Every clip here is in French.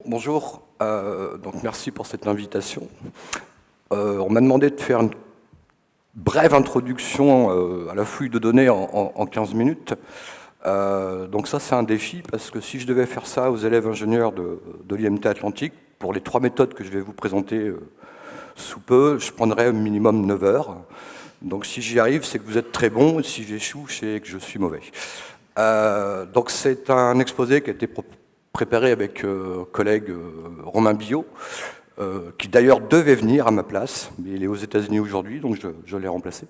Bonjour, donc merci pour cette invitation. On m'a demandé de faire une brève introduction à la fouille de données en 15 minutes. Donc ça, c'est un défi, parce que si je devais faire ça aux élèves ingénieurs de l'IMT Atlantique, pour les 3 méthodes que je vais vous présenter sous peu, je prendrais au minimum 9 heures. Donc si j'y arrive, c'est que vous êtes très bon, et si j'échoue, c'est que je suis mauvais. Donc c'est un exposé qui a été préparé avec collègue Romain Billot, qui d'ailleurs devait venir à ma place, mais il est aux États-Unis aujourd'hui, donc je l'ai remplacé,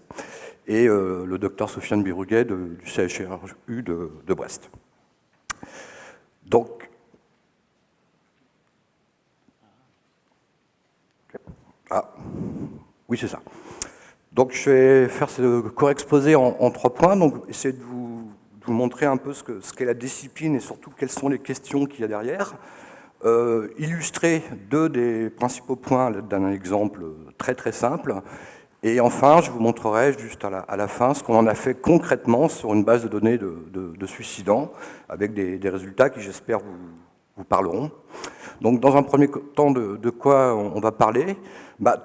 et le docteur Sofiane Birouguet du CHRU de Brest. Donc, oui, c'est ça. Donc je vais faire ce court exposé en 3 points, donc essayer de vous montrer un peu ce qu'est la discipline et surtout quelles sont les questions qu'il y a derrière. Illustrer 2 des principaux points d'un exemple très très simple. Et enfin, je vous montrerai juste à la fin ce qu'on en a fait concrètement sur une base de données de suicidants, avec des résultats qui, j'espère, vous parleront. Donc, dans un premier temps, de quoi on va parler?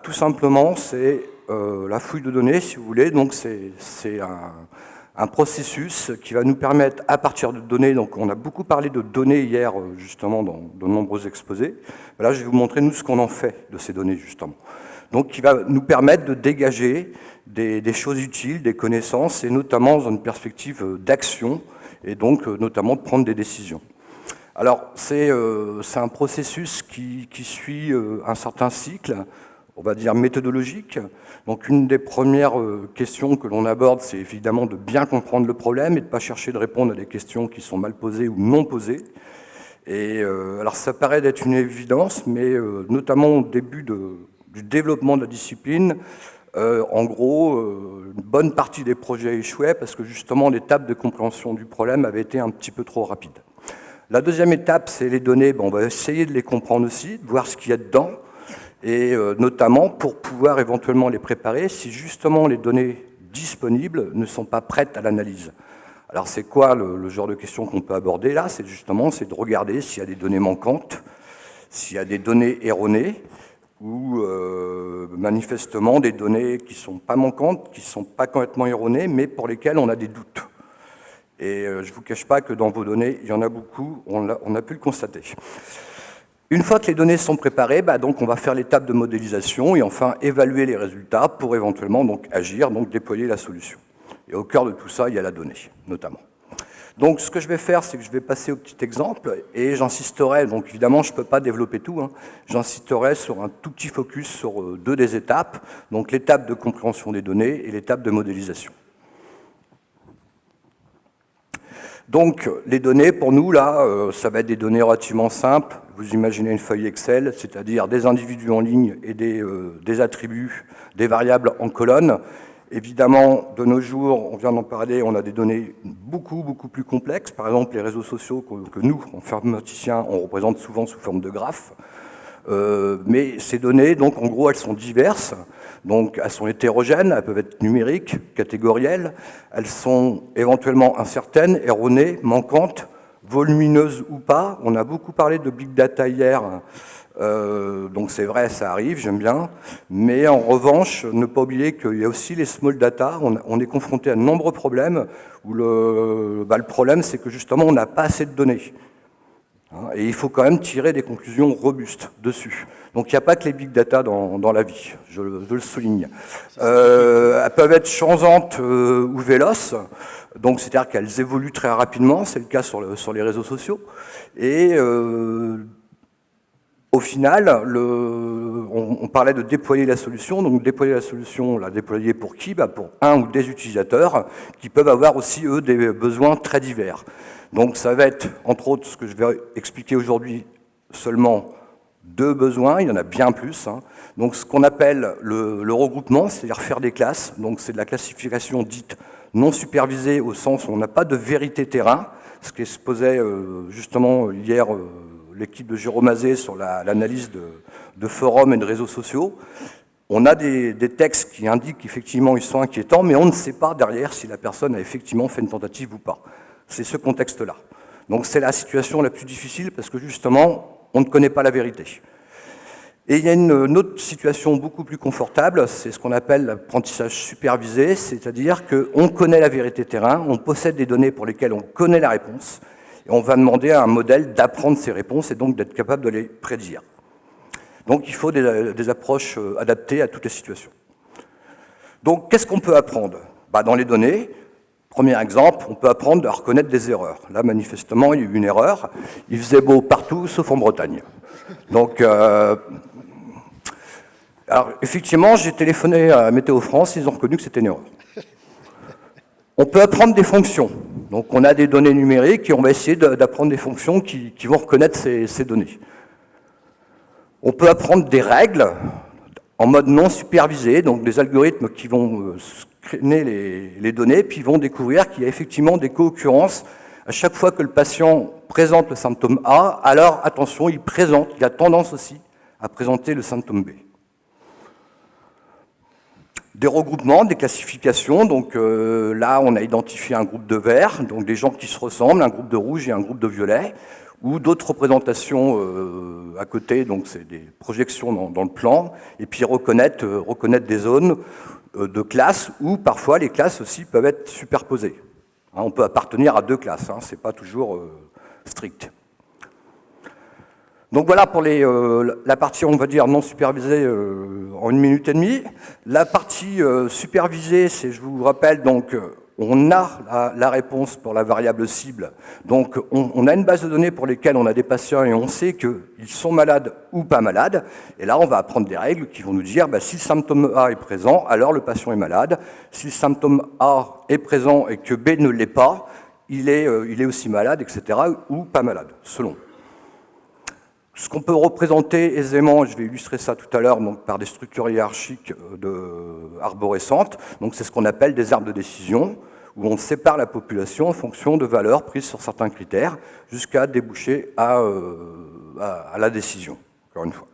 Tout simplement, c'est la fouille de données, si vous voulez. Donc, c'est un processus qui va nous permettre, à partir de données, donc on a beaucoup parlé de données hier, justement, dans de nombreux exposés. Là, je vais vous montrer, nous, ce qu'on en fait de ces données, justement. Donc, qui va nous permettre de dégager des choses utiles, des connaissances, et notamment dans une perspective d'action, et donc notamment de prendre des décisions. Alors, c'est un processus qui suit un certain cycle, on va dire méthodologique. Donc, une des premières questions que l'on aborde, c'est évidemment de bien comprendre le problème et de ne pas chercher de répondre à des questions qui sont mal posées ou non posées. Et alors, ça paraît d'être une évidence, mais notamment au début du développement de la discipline, en gros, une bonne partie des projets échouaient parce que justement l'étape de compréhension du problème avait été un petit peu trop rapide. La deuxième étape, c'est les données. On va essayer de les comprendre aussi, de voir ce qu'il y a dedans, et notamment pour pouvoir éventuellement les préparer si justement les données disponibles ne sont pas prêtes à l'analyse. Alors c'est quoi le genre de questions qu'on peut aborder là? C'est justement de regarder s'il y a des données manquantes, s'il y a des données erronées, ou manifestement des données qui ne sont pas manquantes, qui ne sont pas complètement erronées, mais pour lesquelles on a des doutes. Et je ne vous cache pas que dans vos données, il y en a beaucoup, on a pu le constater. Une fois que les données sont préparées, donc on va faire l'étape de modélisation et enfin évaluer les résultats pour éventuellement donc agir, donc déployer la solution. Et au cœur de tout ça, il y a la donnée, notamment. Donc ce que je vais faire, c'est que je vais passer au petit exemple et j'insisterai, donc évidemment je ne peux pas développer tout, j'insisterai sur un tout petit focus sur 2 des étapes, donc l'étape de compréhension des données et l'étape de modélisation. Donc les données, pour nous, là, ça va être des données relativement simples. Vous imaginez une feuille Excel, c'est-à-dire des individus en ligne et des attributs, des variables en colonne. Évidemment, de nos jours, on vient d'en parler, on a des données beaucoup plus complexes. Par exemple, les réseaux sociaux que nous, informaticiens, on représente souvent sous forme de graphes. Mais ces données, donc, en gros, elles sont diverses. Donc, elles sont hétérogènes, elles peuvent être numériques, catégorielles. Elles sont éventuellement incertaines, erronées, manquantes, volumineuses ou pas. On a beaucoup parlé de big data hier. Donc c'est vrai, ça arrive, j'aime bien, mais en revanche, ne pas oublier qu'il y a aussi les small data, on est confronté à de nombreux problèmes, où le problème c'est que justement on n'a pas assez de données, et il faut quand même tirer des conclusions robustes dessus. Donc il n'y a pas que les big data dans la vie, je le souligne. Elles peuvent être changeantes ou véloces, donc c'est-à-dire qu'elles évoluent très rapidement, c'est le cas sur les réseaux sociaux, et au final, on parlait de déployer la solution. Donc déployer la solution, la déployer pour qui? Pour un ou des utilisateurs qui peuvent avoir aussi, eux, des besoins très divers. Donc ça va être, entre autres, ce que je vais expliquer aujourd'hui, seulement 2 besoins, il y en a bien plus. Donc ce qu'on appelle le regroupement, c'est-à-dire faire des classes. Donc c'est de la classification dite non supervisée, au sens où on n'a pas de vérité terrain, ce qui se posait justement hier l'équipe de Jérôme Azé sur l'analyse de forums et de réseaux sociaux. On a des textes qui indiquent qu'effectivement ils sont inquiétants, mais on ne sait pas derrière si la personne a effectivement fait une tentative ou pas. C'est ce contexte-là. Donc c'est la situation la plus difficile parce que justement, on ne connaît pas la vérité. Et il y a une autre situation beaucoup plus confortable, c'est ce qu'on appelle l'apprentissage supervisé, c'est-à-dire qu'on connaît la vérité terrain, on possède des données pour lesquelles on connaît la réponse, et on va demander à un modèle d'apprendre ces réponses et donc d'être capable de les prédire. Donc il faut des approches adaptées à toutes les situations. Donc qu'est-ce qu'on peut apprendre? Dans les données, premier exemple, on peut apprendre à reconnaître des erreurs. Là, manifestement, il y a eu une erreur. Il faisait beau partout, sauf en Bretagne. Donc, alors, effectivement, j'ai téléphoné à Météo France, ils ont reconnu que c'était une erreur. On peut apprendre des fonctions. Donc, on a des données numériques et on va essayer d'apprendre des fonctions qui vont reconnaître ces données. On peut apprendre des règles en mode non supervisé, donc des algorithmes qui vont screener les données, puis vont découvrir qu'il y a effectivement des co-occurrences. À chaque fois que le patient présente le symptôme A, alors attention, il a tendance aussi à présenter le symptôme B. Des regroupements, des classifications, donc là on a identifié un groupe de vert, donc des gens qui se ressemblent, un groupe de rouge et un groupe de violet, ou d'autres représentations à côté, donc c'est des projections dans le plan, et puis reconnaître des zones de classes, où parfois les classes aussi peuvent être superposées. On peut appartenir à deux classes, ce n'est pas toujours strict. Donc voilà pour la partie, on va dire, non supervisée en 1 minute et demie. La partie supervisée, c'est, je vous rappelle, donc on a la réponse pour la variable cible. Donc on a une base de données pour lesquelles on a des patients et on sait qu'ils sont malades ou pas malades. Et là, on va apprendre des règles qui vont nous dire si le symptôme A est présent, alors le patient est malade. Si le symptôme A est présent et que B ne l'est pas, il est aussi malade, etc. ou pas malade, selon. Ce qu'on peut représenter aisément, je vais illustrer ça tout à l'heure, par des structures hiérarchiques arborescentes. Donc c'est ce qu'on appelle des arbres de décision, où on sépare la population en fonction de valeurs prises sur certains critères, jusqu'à déboucher à la décision, encore une fois.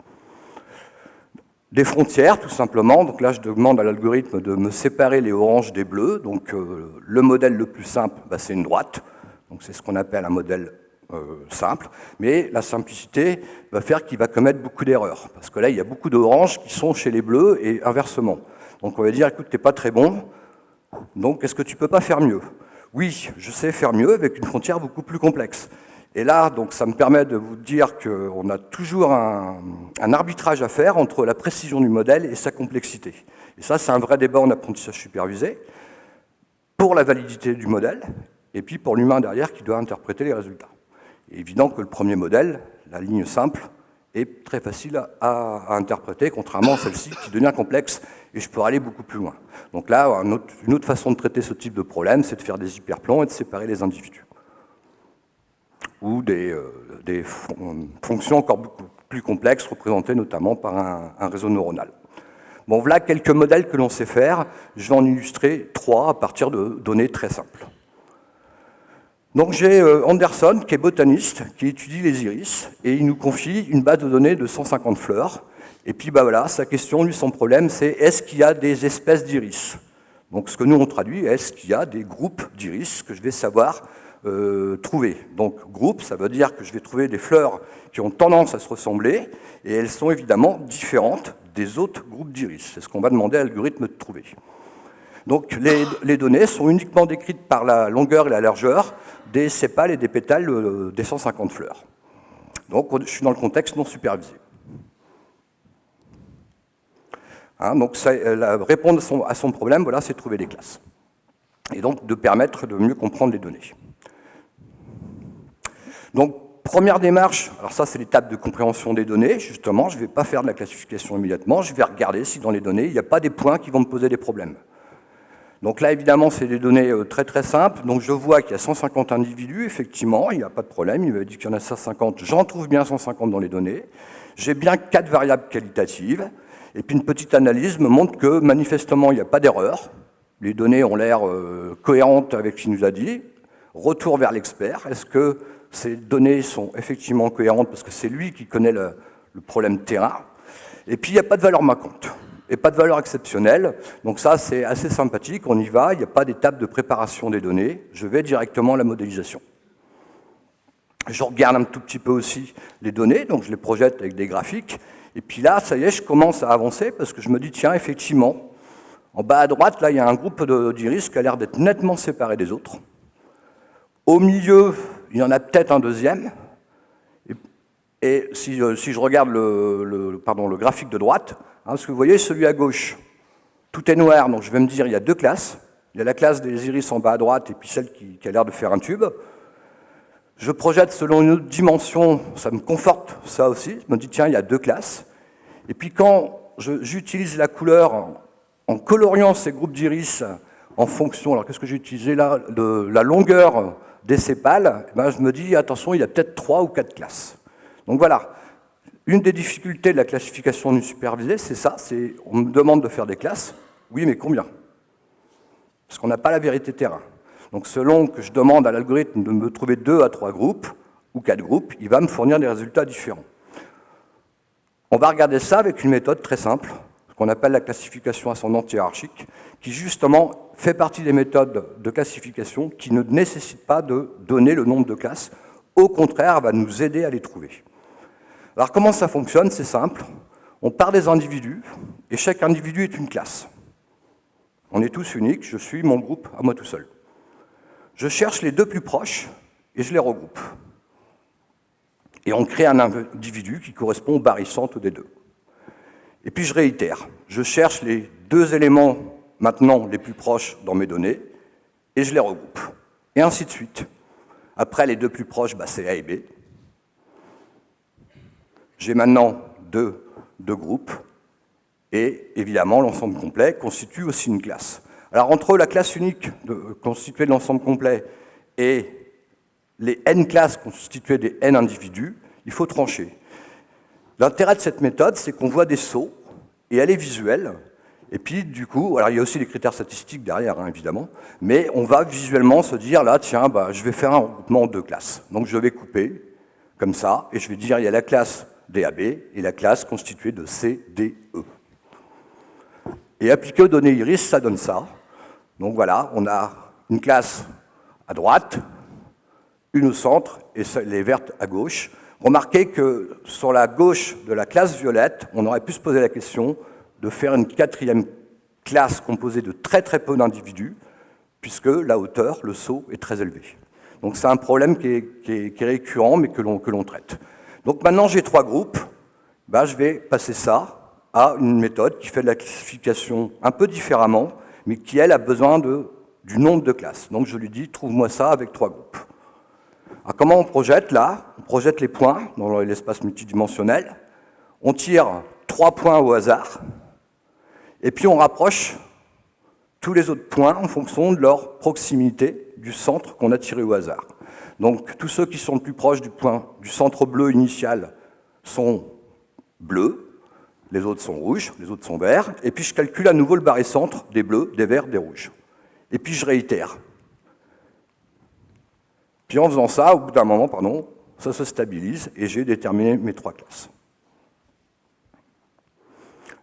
Des frontières, tout simplement. Donc là, je demande à l'algorithme de me séparer les oranges des bleus. Donc le modèle le plus simple, c'est une droite. Donc c'est ce qu'on appelle un modèle simple, mais la simplicité va faire qu'il va commettre beaucoup d'erreurs, parce que là, il y a beaucoup d'oranges qui sont chez les bleus et inversement. Donc on va dire, écoute, t'es pas très bon, donc est-ce que tu peux pas faire mieux? Oui, je sais faire mieux avec une frontière beaucoup plus complexe. Et là, donc, ça me permet de vous dire qu'on a toujours un arbitrage à faire entre la précision du modèle et sa complexité. Et ça, c'est un vrai débat en apprentissage supervisé, pour la validité du modèle, et puis pour l'humain derrière qui doit interpréter les résultats. Il est évident que le premier modèle, la ligne simple, est très facile à interpréter, contrairement à celle-ci qui devient complexe, et je peux aller beaucoup plus loin. Donc là, une autre façon de traiter ce type de problème, c'est de faire des hyperplans et de séparer les individus. Ou des fonctions encore beaucoup plus complexes, représentées notamment par un réseau neuronal. Bon, voilà quelques modèles que l'on sait faire. Je vais en illustrer 3 à partir de données très simples. Donc j'ai Anderson, qui est botaniste, qui étudie les iris, et il nous confie une base de données de 150 fleurs. Et puis voilà, sa question, lui, son problème, c'est est-ce qu'il y a des espèces d'iris? Donc ce que nous on traduit, est-ce qu'il y a des groupes d'iris que je vais savoir trouver? Donc groupe, ça veut dire que je vais trouver des fleurs qui ont tendance à se ressembler, et elles sont évidemment différentes des autres groupes d'iris. C'est ce qu'on va demander à l'algorithme de trouver. Donc les données sont uniquement décrites par la longueur et la largeur des sépales et des pétales des 150 fleurs. Donc je suis dans le contexte non supervisé. Donc répondre à son problème, voilà, c'est trouver des classes. Et donc de permettre de mieux comprendre les données. Donc première démarche, alors ça c'est l'étape de compréhension des données, justement, je ne vais pas faire de la classification immédiatement, je vais regarder si dans les données, il n'y a pas des points qui vont me poser des problèmes. Donc là, évidemment, c'est des données très très simples. Donc je vois qu'il y a 150 individus, effectivement, il n'y a pas de problème. Il m'a dit qu'il y en a 150, j'en trouve bien 150 dans les données. J'ai bien 4 variables qualitatives. Et puis une petite analyse me montre que manifestement, il n'y a pas d'erreur. Les données ont l'air cohérentes avec ce qu'il nous a dit. Retour vers l'expert. Est-ce que ces données sont effectivement cohérentes parce que c'est lui qui connaît le problème terrain? Et puis il n'y a pas de valeur manquante. Et pas de valeur exceptionnelle. Donc ça, c'est assez sympathique, on y va, il n'y a pas d'étape de préparation des données, je vais directement à la modélisation. Je regarde un tout petit peu aussi les données, donc je les projette avec des graphiques. Et puis là, ça y est, je commence à avancer parce que je me dis, tiens, effectivement, en bas à droite, là, il y a un groupe d'iris qui a l'air d'être nettement séparé des autres. Au milieu, il y en a peut-être un deuxième. Et si je regarde le graphique de droite, parce que vous voyez, celui à gauche, tout est noir, donc je vais me dire, il y a deux classes. Il y a la classe des iris en bas à droite et puis celle qui a l'air de faire un tube. Je projette selon une autre dimension, ça me conforte ça aussi. Je me dis, tiens, il y a deux classes. Et puis quand j'utilise la couleur en coloriant ces groupes d'iris en fonction, alors qu'est-ce que j'ai utilisé là, de la longueur des sépales, ben je me dis, attention, il y a peut-être 3 ou 4 classes. Donc voilà, une des difficultés de la classification non supervisée, c'est ça, on me demande de faire des classes, oui, mais combien? Parce qu'on n'a pas la vérité terrain. Donc selon que je demande à l'algorithme de me trouver 2 à 3 groupes, ou 4 groupes, il va me fournir des résultats différents. On va regarder ça avec une méthode très simple, qu'on appelle la classification ascendante hiérarchique, qui justement fait partie des méthodes de classification qui ne nécessitent pas de donner le nombre de classes, au contraire, elle va nous aider à les trouver. Alors comment ça fonctionne? C'est simple, on part des individus, et chaque individu est une classe. On est tous uniques, je suis mon groupe à moi tout seul. Je cherche les 2 plus proches, et je les regroupe. Et on crée un individu qui correspond au barycentre des 2. Et puis je réitère, je cherche les 2 éléments maintenant les plus proches dans mes données, et je les regroupe. Et ainsi de suite. Après, les 2 plus proches, c'est A et B. J'ai maintenant 2 groupes, et évidemment, l'ensemble complet constitue aussi une classe. Alors, entre la classe unique constituée de l'ensemble complet et les n classes constituées des n individus, il faut trancher. L'intérêt de cette méthode, c'est qu'on voit des sauts, et elle est visuelle, et puis du coup, alors il y a aussi des critères statistiques derrière, évidemment, mais on va visuellement se dire, là, tiens, je vais faire un regroupement en 2 classes. Donc je vais couper, comme ça, et je vais dire, il y a la classe DAB et la classe constituée de CDE. Et appliqué aux données iris, ça donne ça. Donc voilà, on a une classe à droite, une au centre, et les vertes à gauche. Remarquez que sur la gauche de la classe violette, on aurait pu se poser la question de faire une 4e classe composée de très très peu d'individus, puisque la hauteur, le saut, est très élevé. Donc c'est un problème qui est récurrent, mais que l'on traite. Donc maintenant j'ai 3 groupes, je vais passer ça à une méthode qui fait de la classification un peu différemment, mais qui, elle, a besoin du nombre de classes. Donc je lui dis, trouve-moi ça avec 3 groupes. Alors comment on projette là? On projette les points dans l'espace multidimensionnel, on tire 3 points au hasard, et puis on rapproche tous les autres points en fonction de leur proximité du centre qu'on a tiré au hasard. Donc tous ceux qui sont le plus proches du centre bleu initial sont bleus, les autres sont rouges, les autres sont verts, et puis je calcule à nouveau le barycentre des bleus, des verts, des rouges. Et puis je réitère. Puis en faisant ça, au bout d'un moment, ça se stabilise et j'ai déterminé mes 3 classes.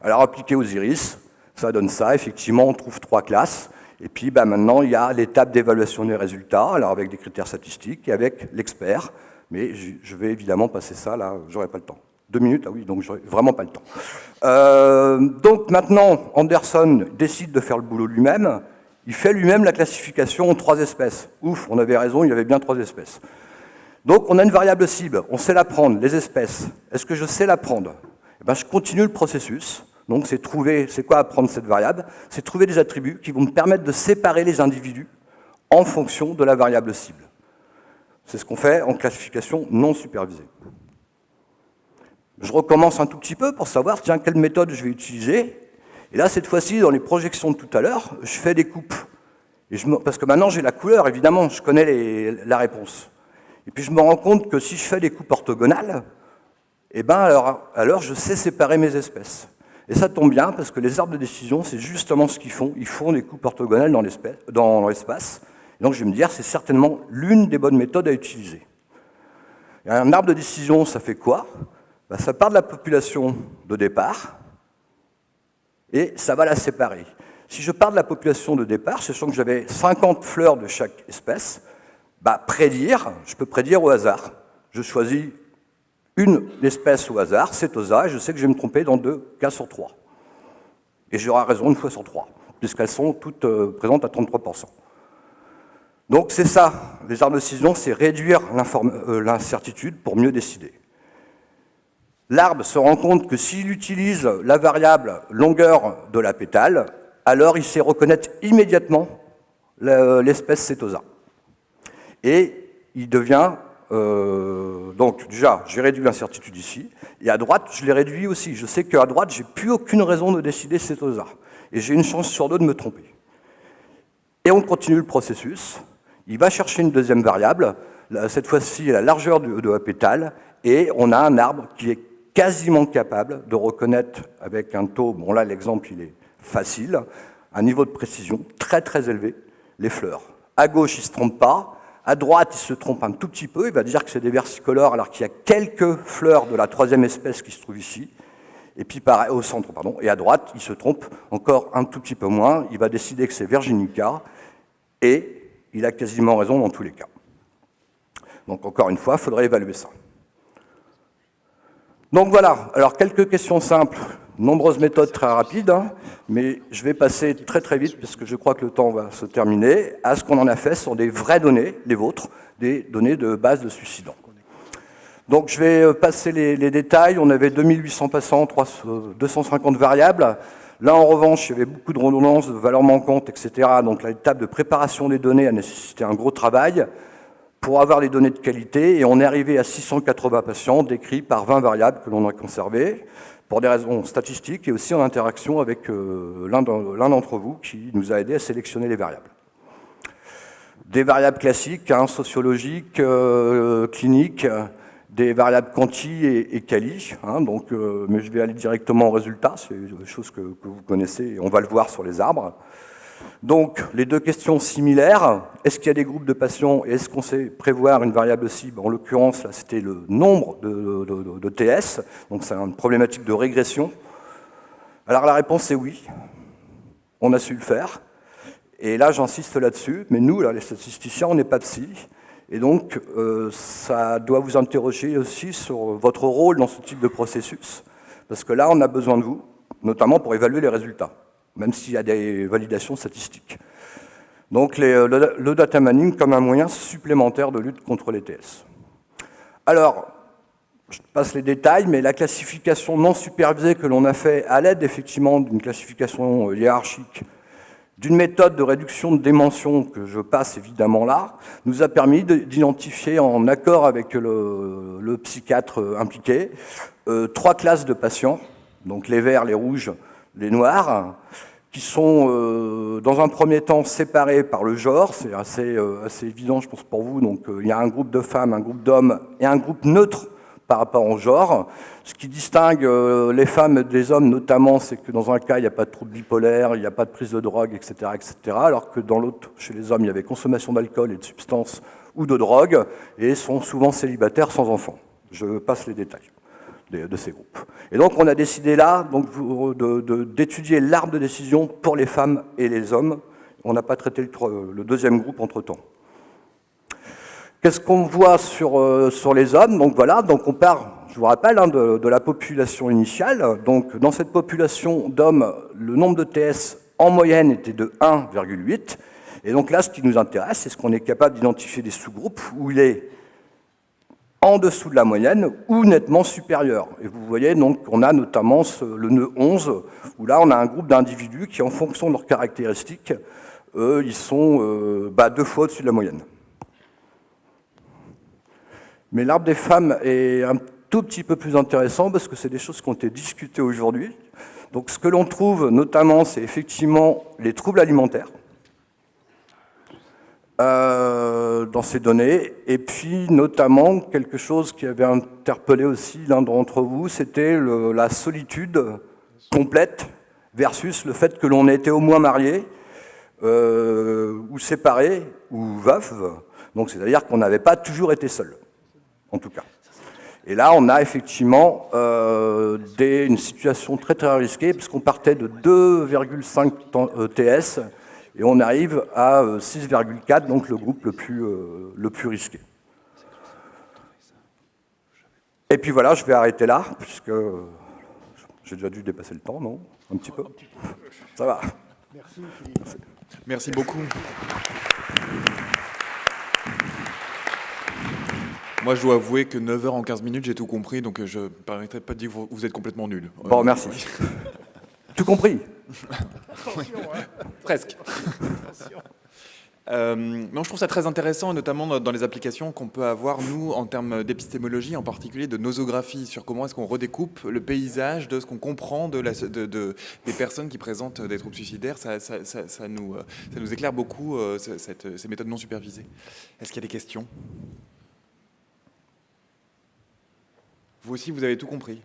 Alors appliqué aux iris, ça donne ça, effectivement on trouve 3 classes, et puis maintenant il y a l'étape d'évaluation des résultats, alors avec des critères statistiques et avec l'expert, mais je vais évidemment passer ça, là, j'aurai pas le temps. 2 minutes, ah oui, donc j'aurai vraiment pas le temps. Donc maintenant, Anderson décide de faire le boulot lui-même, il fait lui-même la classification en 3 espèces. Ouf, on avait raison, il y avait bien 3 espèces. Donc on a une variable cible, on sait la prendre, les espèces. Est-ce que je sais la prendre? Je continue le processus. Donc c'est quoi apprendre cette variable? C'est trouver des attributs qui vont me permettre de séparer les individus en fonction de la variable cible. C'est ce qu'on fait en classification non supervisée. Je recommence un tout petit peu pour savoir, tiens, quelle méthode je vais utiliser. Et là, cette fois-ci, dans les projections de tout à l'heure, je fais des coupes. Parce que maintenant, j'ai la couleur, évidemment, je connais la réponse. Et puis, je me rends compte que si je fais des coupes orthogonales, alors, je sais séparer mes espèces. Et ça tombe bien, parce que les arbres de décision, c'est justement ce qu'ils font. Ils font des coupes orthogonales dans l'espace. Donc, je vais me dire, c'est certainement l'une des bonnes méthodes à utiliser. Et un arbre de décision, ça fait quoi? Ça part de la population de départ, et ça va la séparer. Si je pars de la population de départ, sachant que j'avais 50 fleurs de chaque espèce, je peux prédire au hasard Je choisis une espèce au hasard, Setosa, et je sais que je vais me tromper dans 2 cas sur 3. Et j'aurai raison une fois sur 3, puisqu'elles sont toutes présentes à 33%. Donc c'est ça, les arbres de décision, c'est réduire l'incertitude pour mieux décider. L'arbre se rend compte que s'il utilise la variable longueur de la pétale, alors il sait reconnaître immédiatement l'espèce Setosa. Et il devient... donc déjà, j'ai réduit l'incertitude ici, et à droite, je l'ai réduit aussi. Je sais qu'à droite, j'ai plus aucune raison de décider Setosa, et j'ai une chance sur 2 de me tromper. Et on continue le processus. Il va chercher une deuxième variable, cette fois-ci la largeur de la pétale, et on a un arbre qui est quasiment capable de reconnaître avec un taux, bon là l'exemple il est facile, un niveau de précision très très élevé, les fleurs. À gauche, il ne se trompe pas, à droite, il se trompe un tout petit peu, il va dire que c'est des versicolores alors qu'il y a quelques fleurs de la 3e espèce qui se trouve ici, et puis pareil, au centre, pardon, et à droite, il se trompe encore un tout petit peu moins, il va décider que c'est Virginica, et il a quasiment raison dans tous les cas. Donc encore une fois, il faudrait évaluer ça. Donc voilà, alors quelques questions simples, nombreuses méthodes très rapides, hein, mais je vais passer très très vite, parce que je crois que le temps va se terminer, à ce qu'on en a fait sur des vraies données, les vôtres, des données de base de suicidants. Donc je vais passer les détails, on avait 2800 passants, 250 variables. Là, en revanche, il y avait beaucoup de redondances, de valeurs manquantes, etc. Donc l'étape de préparation des données a nécessité un gros travail pour avoir des données de qualité, et on est arrivé à 680 patients décrits par 20 variables que l'on a conservées, pour des raisons statistiques et aussi en interaction avec l'un d'entre vous qui nous a aidé à sélectionner les variables. Des variables classiques, hein, sociologiques, cliniques, des variables quanti et quali, hein, donc, mais je vais aller directement au résultat, c'est des choses que vous connaissez et on va le voir sur les arbres. Donc, les 2 questions similaires, est-ce qu'il y a des groupes de patients et est-ce qu'on sait prévoir une variable cible? En l'occurrence, là, c'était le nombre de TS, donc c'est une problématique de régression. Alors la réponse est oui, on a su le faire, et là j'insiste là-dessus, mais nous, là, les statisticiens, on n'est pas psy, et donc ça doit vous interroger aussi sur votre rôle dans ce type de processus, parce que là, on a besoin de vous, notamment pour évaluer les résultats, même s'il y a des validations statistiques. Donc le data mining comme un moyen supplémentaire de lutte contre les TS. Alors, je passe les détails, mais la classification non supervisée que l'on a fait à l'aide effectivement d'une classification hiérarchique, d'une méthode de réduction de dimension que je passe évidemment là, nous a permis d'identifier en accord avec le psychiatre impliqué 3 classes de patients, donc les verts, les rouges, les noirs, qui sont dans un premier temps séparés par le genre, c'est assez évident je pense pour vous, donc il y a un groupe de femmes, un groupe d'hommes et un groupe neutre par rapport au genre. Ce qui distingue les femmes des hommes notamment, c'est que dans un cas, il n'y a pas de trouble bipolaire, il n'y a pas de prise de drogue, etc., etc., alors que dans l'autre, chez les hommes, il y avait consommation d'alcool et de substances ou de drogue, et sont souvent célibataires sans enfants. Je passe les détails de ces groupes. Et donc on a décidé là d'étudier l'arbre de décision pour les femmes et les hommes. On n'a pas traité le deuxième groupe entre-temps. Qu'est-ce qu'on voit sur les hommes? Donc voilà, donc on part, je vous rappelle, hein, de la population initiale. Donc dans cette population d'hommes, le nombre de TS en moyenne était de 1,8. Et donc là, ce qui nous intéresse, c'est ce qu'on est capable d'identifier des sous-groupes où il est en dessous de la moyenne ou nettement supérieur. Et vous voyez, donc, on a notamment le nœud 11, où là, on a un groupe d'individus qui, en fonction de leurs caractéristiques, ils sont 2 fois au-dessus de la moyenne. Mais l'arbre des femmes est un tout petit peu plus intéressant parce que c'est des choses qui ont été discutées aujourd'hui. Donc ce que l'on trouve notamment, c'est effectivement les troubles alimentaires dans ces données. Et puis notamment, quelque chose qui avait interpellé aussi l'un d'entre vous, c'était la solitude complète versus le fait que l'on ait été au moins marié, ou séparé, ou veuf. Donc c'est-à-dire qu'on n'avait pas toujours été seul. En tout cas. Et là, on a effectivement une situation très très risquée, puisqu'on partait de 2,5 TS, et on arrive à 6,4, donc le groupe le plus risqué. Et puis voilà, je vais arrêter là, puisque j'ai déjà dû dépasser le temps, non? Un petit peu. Ça va. Merci, Philippe. Merci beaucoup. Moi, je dois avouer que 9 heures en 15 minutes, j'ai tout compris, donc je ne permettrai pas de dire que vous êtes complètement nul. Bon, merci. Tout compris? Attention, hein. Presque. Attention. Non, je trouve ça très intéressant, notamment dans les applications qu'on peut avoir, nous, en termes d'épistémologie, en particulier de nosographie, sur comment est-ce qu'on redécoupe le paysage de ce qu'on comprend des personnes qui présentent des troubles suicidaires. Ça nous éclaire beaucoup, ces méthodes non supervisées. Est-ce qu'il y a des questions? Vous aussi, vous avez tout compris.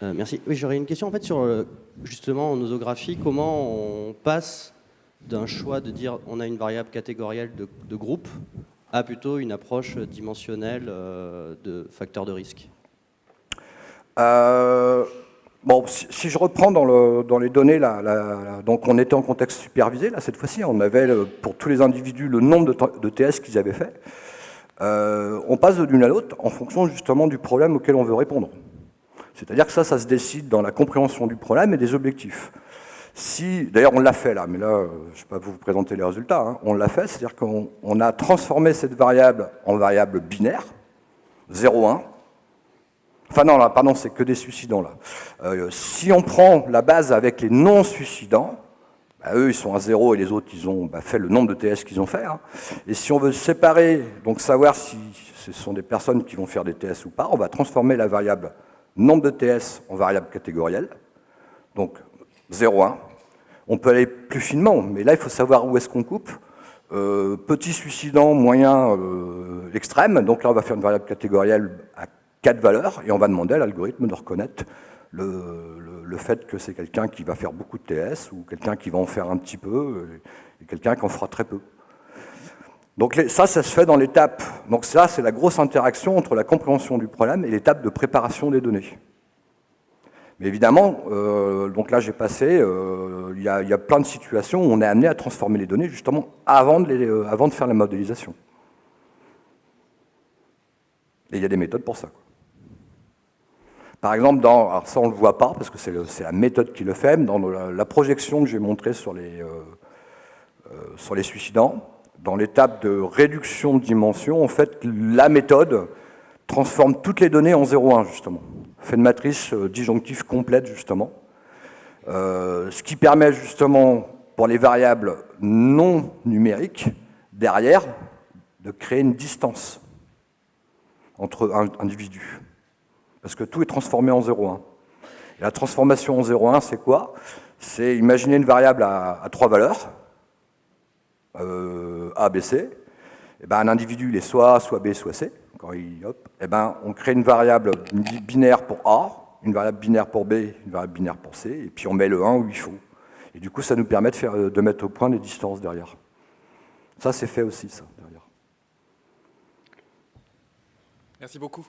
Merci. Oui, j'aurais une question en fait sur justement en nosographie, comment on passe d'un choix de dire on a une variable catégorielle de groupe à plutôt une approche dimensionnelle de facteur de risque. Bon, si je reprends dans les données, donc on était en contexte supervisé, là cette fois-ci, on avait pour tous les individus le nombre de TS qu'ils avaient fait. On passe de l'une à l'autre en fonction justement du problème auquel on veut répondre. C'est-à-dire que ça se décide dans la compréhension du problème et des objectifs. D'ailleurs on l'a fait là, mais là je ne vais pas vous présenter les résultats, hein. On l'a fait, c'est-à-dire qu'on a transformé cette variable en variable binaire, 0, 1. Enfin non, là, pardon, c'est que des suicidants là. Si on prend la base avec les non-suicidants, bah, eux ils sont à 0 et les autres ils ont fait le nombre de TS qu'ils ont fait. Hein. Et si on veut séparer, donc savoir si ce sont des personnes qui vont faire des TS ou pas, on va transformer la variable nombre de TS en variable catégorielle. Donc 0, 1. On peut aller plus finement, mais là il faut savoir où est-ce qu'on coupe. Petit suicidant, moyen, extrême, donc là on va faire une variable catégorielle à 4 valeurs, et on va demander à l'algorithme de reconnaître le fait que c'est quelqu'un qui va faire beaucoup de TS, ou quelqu'un qui va en faire un petit peu, et quelqu'un qui en fera très peu. Donc ça se fait dans l'étape. Donc ça, c'est la grosse interaction entre la compréhension du problème et l'étape de préparation des données. Mais évidemment, donc là j'ai passé, il y a plein de situations où on est amené à transformer les données justement avant de faire la modélisation. Et il y a des méthodes pour ça. Par exemple, alors ça on ne le voit pas parce que c'est la méthode qui le fait, mais dans la projection que j'ai montrée sur les suicidants, dans l'étape de réduction de dimension, en fait, la méthode transforme toutes les données en 0,1 justement. Fait une matrice disjonctive complète justement. Ce qui permet justement pour les variables non numériques, derrière, de créer une distance entre individus. Parce que tout est transformé en 0,1. Et la transformation en 0,1, c'est quoi? C'est imaginer une variable à 3 valeurs, A, B, C. Et ben, un individu, il est soit B, soit C. Quand et ben, on crée une variable binaire pour A, une variable binaire pour B, une variable binaire pour C, et puis on met le 1 où il faut. Et du coup, ça nous permet de mettre au point des distances derrière. Ça, c'est fait aussi, ça, derrière. Merci beaucoup.